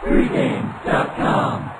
Pregame.com.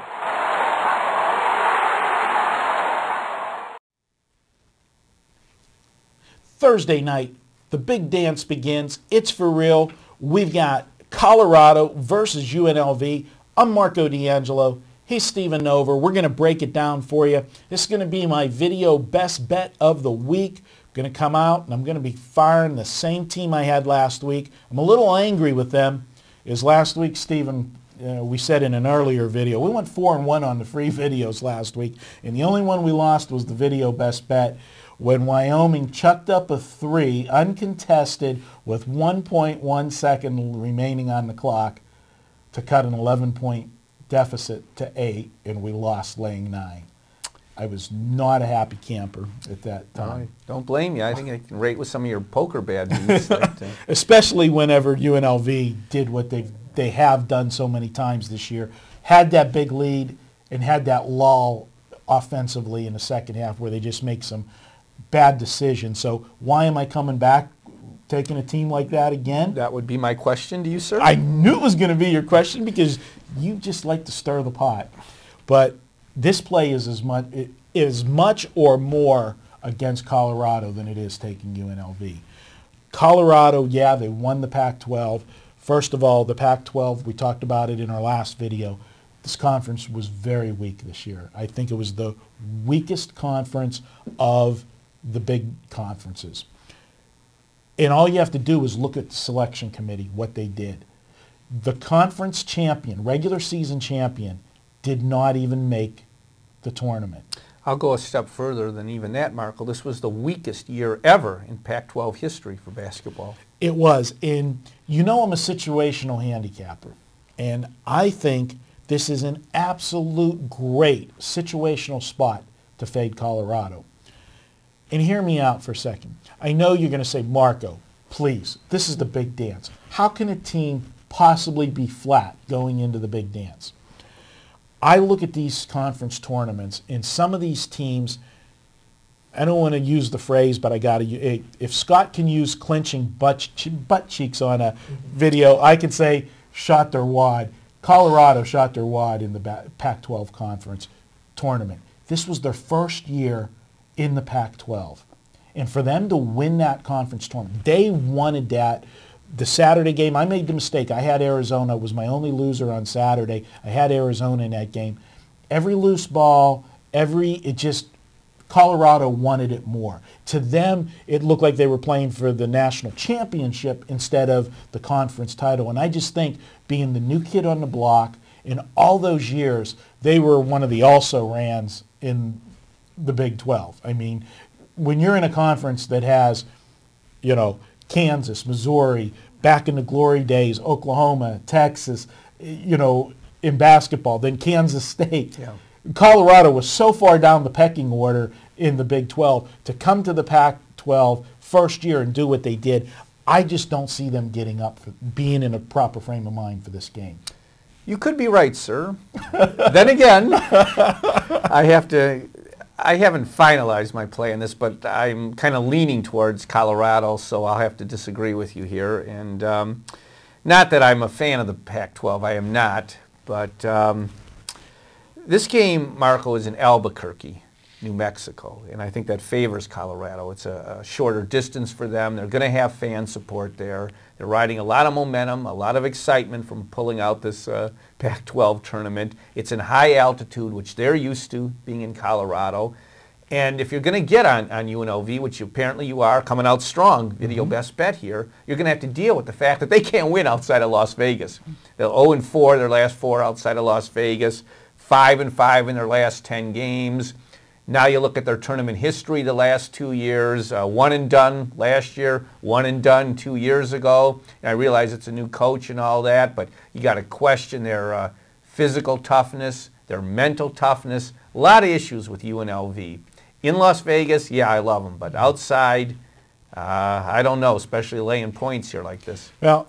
Thursday night, the big dance begins. It's for real. We've got Colorado versus UNLV. I'm Marco D'Angelo. He's Stephen Nover. We're going to break it down for you. This is going to be my video best bet of the week. I'm going to come out and I'm going to be firing the same team I had last week. I'm a little angry with them. Is last week, Stephen, we said in an earlier video, we went 4-1 on the free videos last week, and the only one we lost was the video best bet when Wyoming chucked up a 3 uncontested with 1.1 second remaining on the clock to cut an 11-point deficit to 8, and we lost laying 9. I was not a happy camper at that time. Don't blame you. I think I can rate with some of your poker bad beats. Especially whenever UNLV did what they have done so many times this year, had that big lead and had that lull offensively in the second half where they just make some bad decisions. So why am I coming back taking a team like that again? That would be my question to you, sir. I knew it was going to be your question because you just like to stir the pot. But this play is as much or more against Colorado than it is taking UNLV. Colorado, yeah, they won the Pac-12. First of all, the Pac-12, we talked about it in our last video. This conference was very weak this year. I think it was the weakest conference of the big conferences. And all you have to do is look at the selection committee, what they did. The conference champion, regular season champion, did not even make the tournament. I'll go a step further than even that, Marco. This was the weakest year ever in Pac-12 history for basketball. It was. And you know I'm a situational handicapper. And I think this is an absolute great situational spot to fade Colorado. And hear me out for a second. I know you're going to say, Marco, please, this is the big dance. How can a team possibly be flat going into the big dance? I look at these conference tournaments, and some of these teams, I don't want to use the phrase, but I got to. If Scott can use clenching butt cheeks on a video, I can say shot their wad. Colorado shot their wad in the Pac-12 conference tournament. This was their first year in the Pac-12. And for them to win that conference tournament, they wanted that. The Saturday game, I made the mistake. I had Arizona. It was my only loser on Saturday. I had Arizona in that game. Every loose ball, Colorado wanted it more. To them, it looked like they were playing for the national championship instead of the conference title. And I just think being the new kid on the block, in all those years, they were one of the also-rans in the Big 12. I mean, when you're in a conference that has, Kansas, Missouri, back in the glory days, Oklahoma, Texas, in basketball, then Kansas State. Yeah. Colorado was so far down the pecking order in the Big 12 to come to the Pac-12 first year and do what they did. I just don't see them getting up, for being in a proper frame of mind for this game. You could be right, sir. Then again, I haven't finalized my play on this, but I'm kind of leaning towards Colorado, so I'll have to disagree with you here. And not that I'm a fan of the Pac-12, I am not, but this game, Marco, is in Albuquerque, New Mexico, and I think that favors Colorado. It's a shorter distance for them. They're going to have fan support there. They're riding a lot of momentum, a lot of excitement from pulling out this Pac-12 tournament. It's in high altitude, which they're used to being in Colorado. And if you're going to get on UNLV, which apparently you are, coming out strong, video best bet here, you're going to have to deal with the fact that they can't win outside of Las Vegas. They're 0-4 their last 4 outside of Las Vegas, 5-5 in their last 10 games. Now you look at their tournament history the last 2 years, one and done last year, one and done 2 years ago. And I realize it's a new coach and all that, but you got to question their physical toughness, their mental toughness. A lot of issues with UNLV. In Las Vegas, yeah, I love them, but outside, I don't know, especially laying points here like this. Well,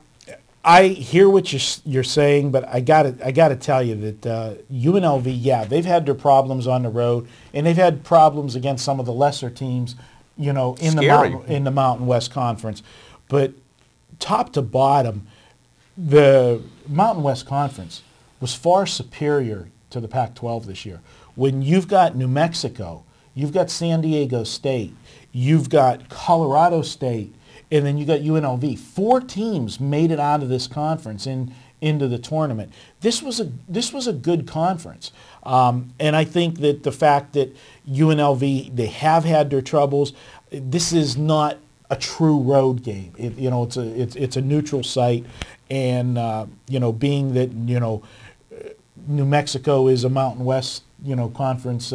I hear what you're saying, but I got to tell you that UNLV, yeah, they've had their problems on the road, and they've had problems against some of the lesser teams, in the Mountain West Conference. But top to bottom, the Mountain West Conference was far superior to the Pac-12 this year. When you've got New Mexico, you've got San Diego State, you've got Colorado State, and then you got UNLV. 4 teams made it out of this conference into the tournament. This was a good conference, and I think that the fact that UNLV, they have had their troubles. This is not a true road game. It's a neutral site, and being that New Mexico is a Mountain West conference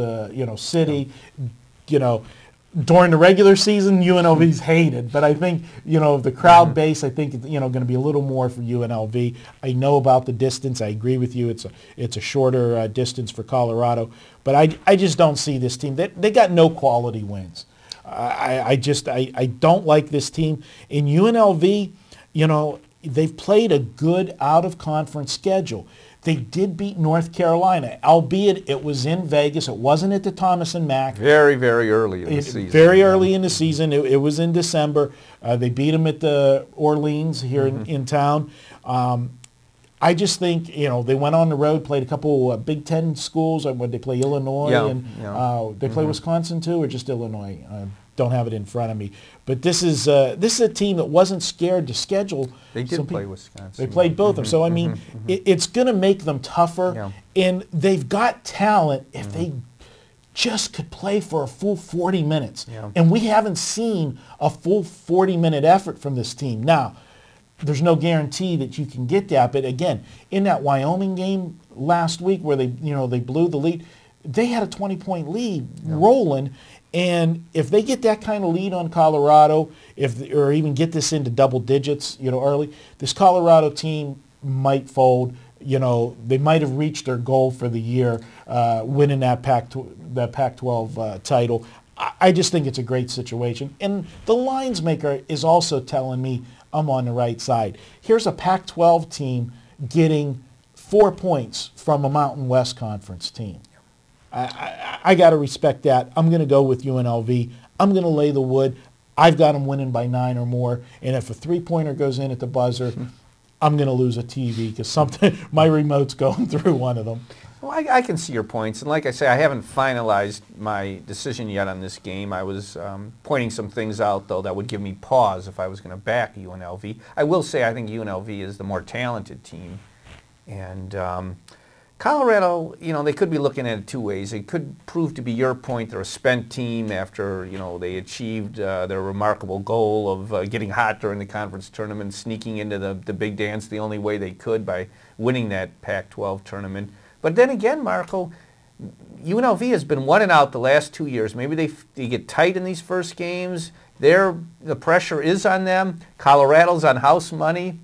city, during the regular season, UNLV's hated, but I think, the crowd base, I think, going to be a little more for UNLV. I know about the distance. I agree with you. It's a shorter distance for Colorado, but I just don't see this team. They got no quality wins. I don't like this team. In UNLV, they've played a good out-of-conference schedule. They did beat North Carolina, albeit it was in Vegas. It wasn't at the Thomas and Mack. Very, very early in the season. Very early in the season. It was in December. They beat them at the Orleans here in town. I just think, they went on the road, played a couple Big Ten schools. Would they play Illinois? They play Wisconsin too, or just Illinois? Don't have it in front of me. But this is a team that wasn't scared to schedule. They did play Wisconsin. They played both of them. So, I mean, it's going to make them tougher. And they've got talent if they just could play for a full 40 minutes. And we haven't seen a full 40-minute effort from this team. Now, there's no guarantee that you can get that. But, again, in that Wyoming game last week where they blew the lead, they had a 20-point lead rolling. And if they get that kind of lead on Colorado, or even get this into double digits, early, this Colorado team might fold. They might have reached their goal for the year, winning that Pac-12 title. I just think it's a great situation. And the lines maker is also telling me I'm on the right side. Here's a Pac-12 team getting 4 points from a Mountain West Conference team. I got to respect that. I'm going to go with UNLV. I'm going to lay the wood. I've got them winning by 9 or more. And if a three-pointer goes in at the buzzer, I'm going to lose a TV because my remote's going through one of them. Well, I can see your points. And like I say, I haven't finalized my decision yet on this game. I was pointing some things out, though, that would give me pause if I was going to back UNLV. I will say I think UNLV is the more talented team. And Colorado, they could be looking at it 2 ways. It could prove to be your point. They're a spent team after, they achieved their remarkable goal of getting hot during the conference tournament, sneaking into the big dance the only way they could by winning that Pac-12 tournament. But then again, Marco, UNLV has been 1-out the last 2 years. Maybe they get tight in these first games. The pressure is on them. Colorado's on house money.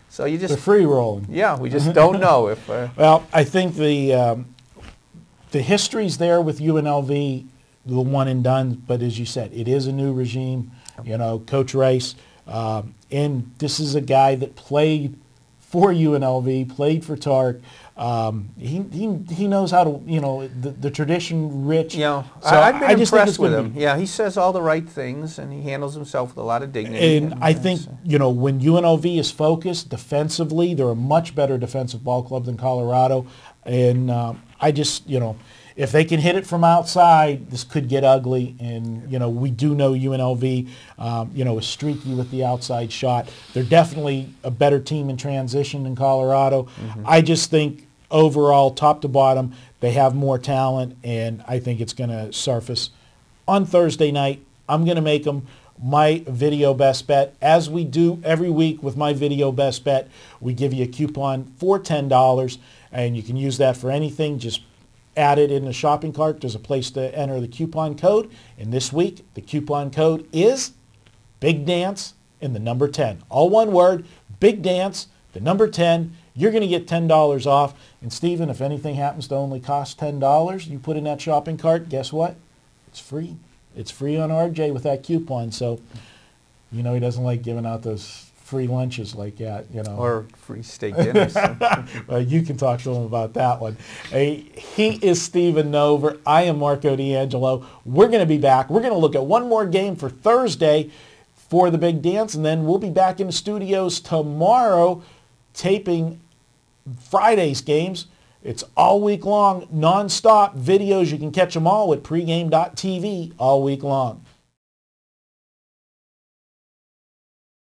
So they're free rolling. Yeah, we just don't know if. Well, I think the history's there with UNLV, the one and done. But as you said, it is a new regime. Coach Rice, and this is a guy that played for UNLV, played for Tark. He knows how to, the tradition rich. So I've been impressed with him. Yeah, he says all the right things, and he handles himself with a lot of dignity. And I think, when UNLV is focused defensively, they're a much better defensive ball club than Colorado. And I just, if they can hit it from outside, this could get ugly. And, we do know UNLV, is streaky with the outside shot. They're definitely a better team in transition than Colorado. I just think overall, top to bottom, they have more talent, and I think it's going to surface on Thursday night. I'm going to make them my video best bet. As we do every week with my video best bet, we give you a coupon for $10, and you can use that for anything. Just add it in the shopping cart. There's a place to enter the coupon code. And this week, the coupon code is Big Dance and the number 10. All one word, Big Dance, the number 10. You're going to get $10 off. And Stephen, if anything happens to only cost $10, you put in that shopping cart, guess what? It's free. It's free on RJ with that coupon. So, he doesn't like giving out those free lunches like that, Or free steak dinners. Well, you can talk to him about that one. He is Stephen Nover. I am Marco D'Angelo. We're going to be back. We're going to look at one more game for Thursday for the Big Dance, and then we'll be back in the studios tomorrow taping Friday's games, it's all week long, non-stop videos. You can catch them all at pregame.tv all week long.